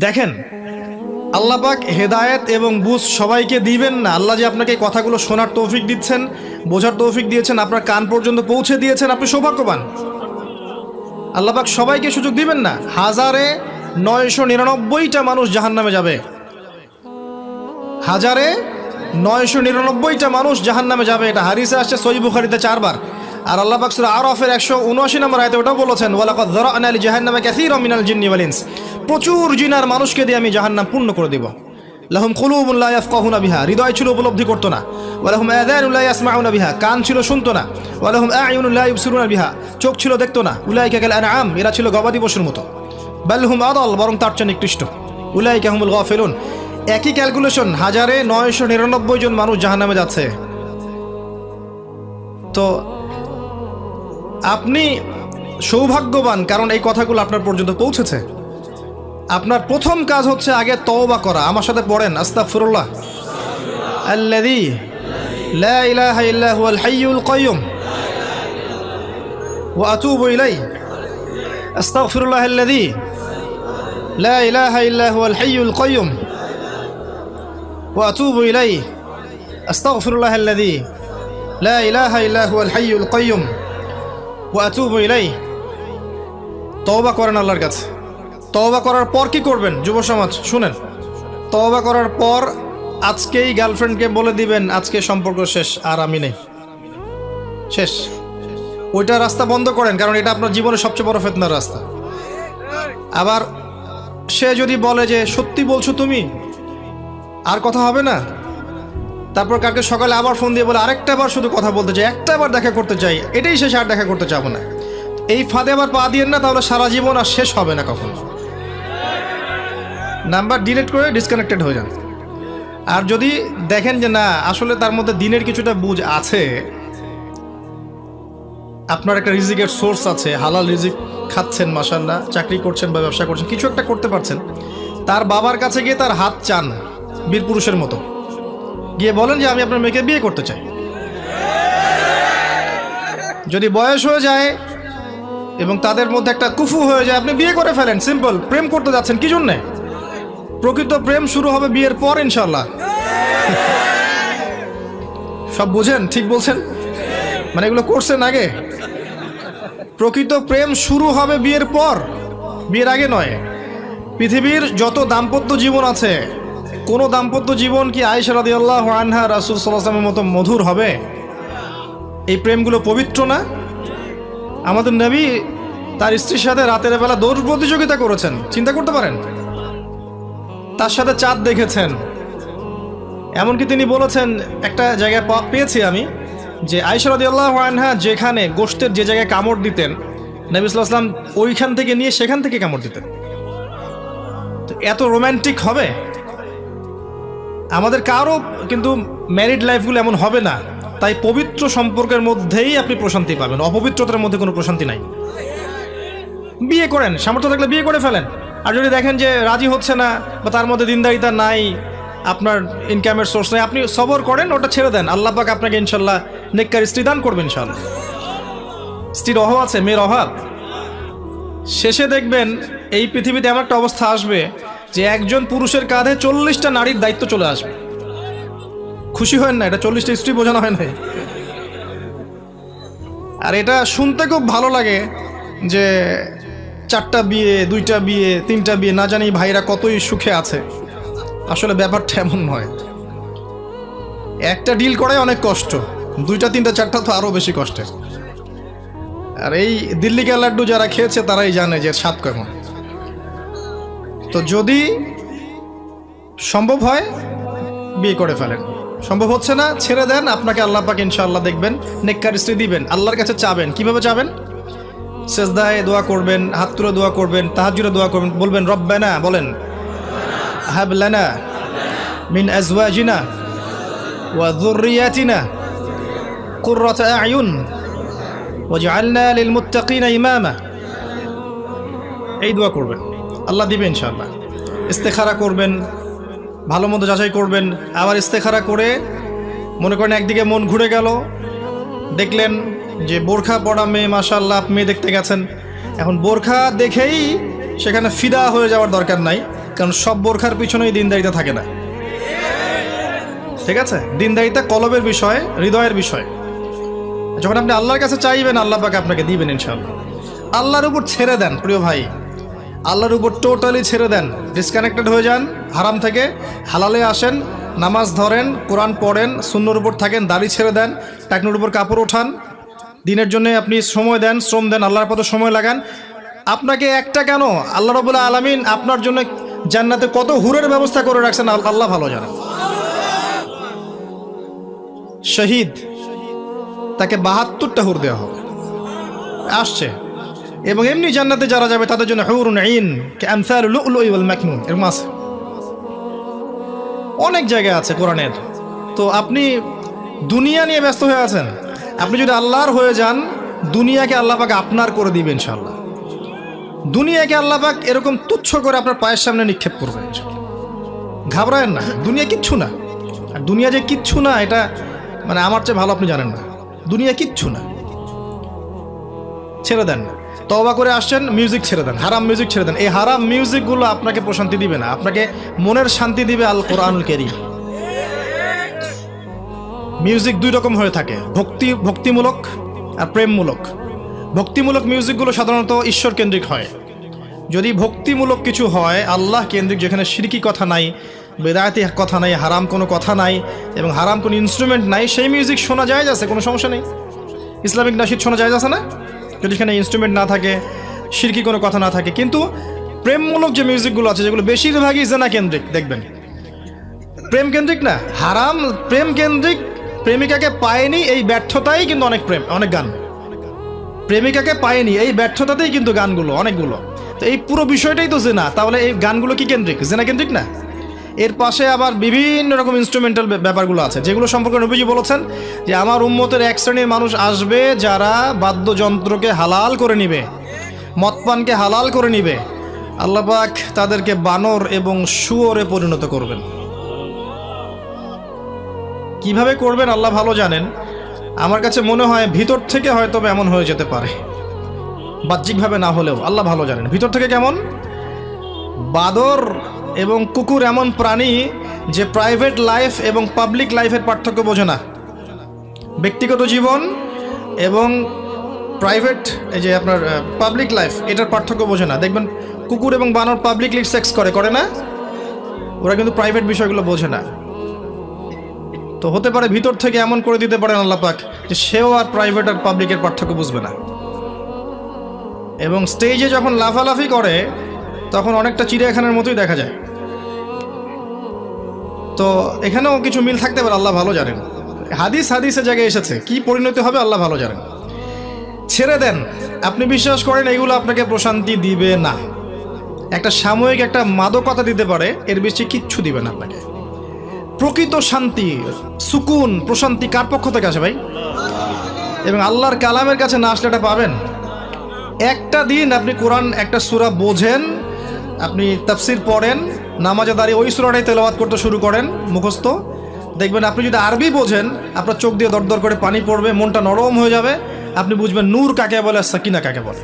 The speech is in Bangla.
দেখেন, আল্লাহ পাক হেদায়েত এবং বুঝ সবাইকে দিবেন না। আল্লাহ যে আপনাকে এই কথাগুলো শোনার তৌফিক দিচ্ছেন, বোঝার তৌফিক দিয়েছেন, আপনার কান পর্যন্ত পৌঁছে দিয়েছেন, আপনি সৌভাগ্যবান। আল্লাহ পাক সবাইকে সুযোগ দিবেন না। 1999টা মানুষ জাহান্নামে যাবে, 1999টা মানুষ জাহান্নামে যাবে। এটা হাদিসে আসছে সহিহ বুখারীতে 4 বার। আর আল্লাহ পাক সূরা আরাফের 179 নম্বর আয়াতে ওটাও বলেছেন, ওয়ালাকাদ যারা'না লিজাহান্নামা কাসীরাম মিনাল জিন্নি ওয়াল ইনস। প্রচুর জিন আর মানুষকে দিয়ে আমি জাহান্নাম পূর্ণ করে দিব। লাহুম কুলুবুন লা ইয়াফকাহুনা বিহা, হৃদয় ছিল উপলব্ধি করতো না। ওয়া লাহুম আযানুন লা ইয়াসমাউনা বিহা, কান ছিল শুনতো না। ওয়া লাহুম আ'য়ুনুন লা ইবসিরুনা বিহা, চোখ ছিল দেখতো না। উলাইকা কাল আনআম, এরা ছিল গবাদি পশুর মতো। বাল হুম আদাল, বরং তার চেয়ে নিকৃষ্ট। উলাইকা হুমুল গাফিলুন। একই ক্যালকুলেশন, 1999 জন মানুষ জাহান্নামে যাচ্ছে। তো আপনি সৌভাগ্যবান, কারণ এই কথাগুলো আপনার পর্যন্ত পৌঁছেছে। আপনার প্রথম কাজ হচ্ছে আগে তওবা করা। আমার সাথে পড়েন, আস্তাগফিরুল্লাহ আল্লাযী লা ইলাহা ইল্লা হুয়াল হাইয়ুল কাইয়্যুম ওয়া আতুবু ইলাইহি। আস্তাগফিরুল্লাহ আল্লাযী লা ইলাহা ইল্লা হুয়াল হাইয়ুল কাইয়্যুম ওয়া আতুবু ইলাইহি। আস্তাগফিরুল্লাহ আল্লাযী লা ইলাহা ইল্লা হুয়াল হাইয়ুল কাইয়্যুম ওয়া আতুবু ইলাইহি। তওবা করেন আল্লাহর কাছে। তওবা করার পর কি করবেন যুব সমাজ শুনেন? তওবা করার পর আজকেই গার্লফ্রেন্ডকে বলে দিবেন, আজকে সম্পর্ক শেষ, আর আমি নেই, শেষ। ওইটা রাস্তা বন্ধ করেন, কারণ এটা আপনার জীবনের সবচেয়ে বড় ফিতনার রাস্তা। আবার সে যদি বলে যে সত্যি বলছো তুমি, আর কথা হবে না, তারপর কালকে সকালে আবার ফোন দিয়ে বলে আরেকটা বার শুধু কথা বলতে চাই, একটা বার দেখা করতে চাই, এটাই শেষ, আর দেখা করতে চাবো না, এই ফাঁদে আবার পা দিয়েন না, তাহলে সারা জীবন আর শেষ হবে না কখনো। নাম্বার ডিলিট করে ডিসকানেক্টেড হয়ে যান। আর যদি দেখেন যে না, আসলে তার মধ্যে দিনের কিছুটা বুঝ আছে, আপনার একটা রিজিকের সোর্স আছে, হালাল রিজিক খাচ্ছেন, মাশাআল্লাহ, চাকরি করছেন বা ব্যবসা করছেন, কিছু একটা করতে পারছেন, তার বাবার কাছে গিয়ে তার হাত চান বীর পুরুষের মতো, গিয়ে বলেন যে আমি আপনার মেয়েকে বিয়ে করতে চাই। যদি বয়স হয়ে যায় এবং তাদের মধ্যে একটা কুফু হয়ে যায়, আপনি বিয়ে করে ফেলেন, সিম্পল। প্রেম করতে যাচ্ছেন কি জন্যে? প্রকৃত প্রেম শুরু হবে বিয়ের পর ইনশাল্লাহ। সব বুঝেন? ঠিক বলছেন? মানে এগুলো করছেন আগে? প্রকৃত প্রেম শুরু হবে বিয়ের পর, বিয়ের আগে নয়। পৃথিবীর যত দাম্পত্য জীবন আছে, কোন দাম্পত্য জীবন কি আয়েশা রাদিয়াল্লাহু আনহা রাসূল সাল্লাল্লাহু আলাইহি ওয়াসাল্লামের মতো মধুর হবে? এই প্রেমগুলো পবিত্র না? আমাদের নবী তার স্ত্রীর সাথে রাতের বেলা দৌড় প্রতিযোগিতা করেছেন, চিন্তা করতে পারেন। তার সাথে চাঁদ দেখেছেন। এমনকি তিনি বলেছেন, একটা জায়গায় পেয়েছি আমি, যে আয়েশা রাদিয়াল্লাহু আনহা যেখানে গোশতের যে জায়গায় কামড় দিতেন, নবী সাল্লাল্লাহু আলাইহি ওয়াসাল্লাম ওইখান থেকে নিয়ে সেখান থেকে কামড় দিতেন। তো এত রোম্যান্টিক হবে? আমাদের কারো কিন্তু ম্যারিড লাইফগুলো এমন হবে না। তাই পবিত্র সম্পর্কের মধ্যেই আপনি প্রশান্তি পাবেন, অপবিত্রতার মধ্যে কোনো প্রশান্তি নাই। বিয়ে করেন, সামর্থ্য থাকলে বিয়ে করে ফেলেন। আর যদি দেখেন যে রাজি হচ্ছে না বা তার মধ্যে দিনদারিতা নাই, আপনার ইনকামের সোর্স নাই, আপনি সবর করেন, ওটা ছেড়ে দেন। আল্লাহ পাক আপনাকে ইনশাল্লাহ নেককার স্ত্রী দান করবেন ইনশাল্লাহ। স্ত্রীর অভাব আছে, মেয়ের অভাব। শেষে দেখবেন এই পৃথিবীতে এমন একটা অবস্থা আসবে যে একজন পুরুষের কাঁধে 40টা নারীর দায়িত্ব চলে আসবে। খুশি হয় না? এটা 40টা স্ত্রী বোঝানো হয় না। আর এটা শুনতে খুব ভালো লাগে যে 4টা বিয়ে, 2টা বিয়ে, 3টা বিয়ে, না জানি ভাইরা কতই সুখে আছে। আসলে ব্যাপারটা এমন নয়। একটা ডিল করাই অনেক কষ্ট, 2টা 3টা 4টা তো আরো বেশি কষ্টের। আর এই দিল্লি কা লাড্ডু যারা খেয়েছে তারাই জানে যে স্বাদ কেমন। তো যদি সম্ভব হয় বিয়ে করে ফেলেন, সম্ভব হচ্ছে না ছেড়ে দেন। আপনাকে আল্লাহ পাক ইনশাআল্লাহ দেখবেন নেককার স্ত্রী দিবেন। আল্লাহর কাছে চাবেন, কিভাবে চাবেন? সেজদায় দোয়া করবেন, হাত তুলে দোয়া করবেন, তাহাজ্জুদে দোয়া করবেন, বলবেন রব্বানা, বলেন হাব লানা মিন আজওয়াজিনা ওয়া যুররিয়াতিনা কুররাতা আ'য়ুন ওয়াজআলনা লিল মুত্তাকিনা ইমামা। এই দোয়া করবেন, আল্লাহ দিবে ইনশাআল্লাহ। ইস্তেখারা করবেন, ভালো মন্দ যাচাই করবেন। আবার ইস্তেখারা করে মনে করেন একদিকে মন ঘুরে গেল, দেখলেন যে বোরখা পরা মেয়ে, মাশাআল্লাহ, আপনি মেয়ে দেখতে গেছেন। এখন বোরখা দেখেই সেখানে ফিদা হয়ে যাওয়ার দরকার নাই, কারণ সব বোরখার পিছনেই দিনদারিতা থাকে না, ঠিক আছে? দিনদারিতা কলবের বিষয়, হৃদয়ের বিষয়। যখন আপনি আল্লাহর কাছে চাইবেন, আল্লাহ পাক আপনাকে দিবেন ইনশাআল্লাহ। আল্লাহর উপর ছেড়ে দেন প্রিয় ভাই, আল্লাহর উপর টোটালি ছেড়ে দেন, ডিসকানেক্টেড হয়ে যান হারাম থেকে, হালালে আসেন, নামাজ ধরেন, কোরআন পড়েন, সুন্নর উপর থাকেন, দাড়ি ছেড়ে দেন, টাকনুর উপর কাপড় ওঠান, দিনের জন্য আপনি সময় দেন, শ্রম দেন, আল্লাহর পথে সময় লাগান। আপনাকে একটা কেন, আল্লাহ রাব্বুল আলামিন আপনার জন্য জান্নাতে কত হুরের ব্যবস্থা করে রাখছেন আল্লাহ ভালো জানেন। শহীদ, তাকে 72টা হুর দেওয়া হবে, আসছে। এবং এমনি জান্নাতে যারা যাবে তাদের জন্য হুরুন আইন কামসালুল লুলুই ওয়াল মাকনুন, এরকম আছে, অনেক জায়গায় আছে কোরআনের। তো আপনি দুনিয়া নিয়ে ব্যস্ত হয়ে আছেন, আপনি যদি আল্লাহর হয়ে যান, দুনিয়াকে আল্লাহ পাক আপনার করে দিবেন ইনশাআল্লাহ। দুনিয়াকে আল্লাহ পাক এরকম তুচ্ছ করে আপনার পায়ের সামনে নিক্ষেপ করবেন ইনশাআল্লাহ। ঘাবড়ায়েন না, দুনিয়া কিচ্ছু না। আর দুনিয়া যে কিচ্ছু না, এটা মানে আমার চেয়ে ভালো আপনি জানেন না। দুনিয়া কিচ্ছু না, ছেড়ে দেন। তওবা করে আসছেন, মিউজিক ছেড়ে দেন, হারাম মিউজিক ছেড়ে দেন। এই হারাম মিউজিকগুলো আপনাকে প্রশান্তি দিবে না, আপনাকে মনের শান্তি দিবে আল কোরআনুল কারীম। মিউজিক দুই রকম হয়ে থাকে, ভক্তিমূলক আর প্রেমমূলক। ভক্তিমূলক মিউজিকগুলো সাধারণত ঈশ্বর কেন্দ্রিক হয়। যদি ভক্তিমূলক কিছু হয় আল্লাহ কেন্দ্রিক, যেখানে শিরকি কথা নাই, বেদায়াতি কথা নাই, হারাম কোনো কথা নাই এবং হারাম কোনো ইনস্ট্রুমেন্ট নাই, সেই মিউজিক শোনা যায় আছে, কোনো সমস্যা নেই। ইসলামিক নাশিদ শোনা যায় আছে না, যদি সেখানে ইনস্ট্রুমেন্ট না থাকে, শিরকি কোনো কথা না থাকে। কিন্তু প্রেমমূলক যে মিউজিকগুলো আছে, যেগুলো বেশিরভাগই জেনা কেন্দ্রিক, দেখবেন প্রেম কেন্দ্রিক না, হারাম প্রেম কেন্দ্রিক। প্রেমিকাকে পায়নি এই ব্যর্থতাই কিন্তু অনেক গান, প্রেমিকাকে পায়নি এই ব্যর্থতাতেই কিন্তু গানগুলো অনেকগুলো। তো এই পুরো বিষয়টাই তো জেনা, তাহলে এই গানগুলো কি কেন্দ্রিক? জেনা কেন্দ্রিক না। এর পাশে আবার বিভিন্ন রকম ইনস্ট্রুমেন্টাল ব্যাপারগুলো আছে, যেগুলো সম্পর্কে নবীজি বলেছেন যে আমার উম্মতের এক শ্রেণীর মানুষ আসবে যারা বাদ্যযন্ত্রকে হালাল করে নিবে, মদপানকে হালাল করে নিবে। আল্লাহ পাক তাদেরকে বানর এবং শুয়োরে পরিণত করবেন। কিভাবে করবেন আল্লাহ ভালো জানেন। আমার কাছে মনে হয় ভিতর থেকে হয়তো এমন হয়ে যেতে পারে, বাহ্যিকভাবে না হলেও আল্লাহ ভালো জানেন ভিতর থেকে কেমন। বাদর এবং কুকুর এমন প্রাণী যে প্রাইভেট লাইফ এবং পাবলিক লাইফের পার্থক্য বোঝে না। ব্যক্তিগত জীবন এবং প্রাইভেট, এই যে আপনার পাবলিক লাইফ, এটার পার্থক্য বোঝে না। দেখবেন কুকুর এবং বানর পাবলিকলি সেক্স করে না, ওরা কিন্তু প্রাইভেট বিষয়গুলো বোঝে না। তো হতে পারে ভিতর থেকে এমন করে দিতে পারেন আল্লাহ পাক যে সেও আর প্রাইভেট আর পাবলিকের পার্থক্য বুঝবে না। এবং স্টেজে যখন লাফালাফি করে তখন অনেকটা চিড়িয়াখানার মতোই দেখা যায়। তো এখানেও কিছু মিল থাকতে পারে, আল্লাহ ভালো জানেন। হাদিসের জায়গায় এসেছে, কি পরিণতি হবে আল্লাহ ভালো জানেন। ছেড়ে দেন, আপনি বিশ্বাস করেন এগুলো আপনাকে প্রশান্তি দিবে না। একটা সাময়িক একটা মাদকতা দিতে পারে, এর বেশি কিচ্ছু দিবে না আপনাকে। প্রকৃত শান্তি, সুকুন, প্রশান্তি কার পক্ষ থেকে আসে ভাই? এবং আল্লাহর কালামের কাছে না আসলে এটা পাবেন। একটা দিন আপনি কোরআন একটা সূরা বোঝেন, আপনি তাফসির পড়েন, নামাজে দাঁড়িয়ে ওই সূরাটাই তেলাওয়াত করতে শুরু করেন মুখস্থ, দেখবেন আপনি যদি আরবি বোঝেন আপনার চোখ দিয়ে দরদর করে পানি পড়বে, মনটা নরম হয়ে যাবে, আপনি বুঝবেন নূর কাকে বলে, সাকিনা কাকে বলে।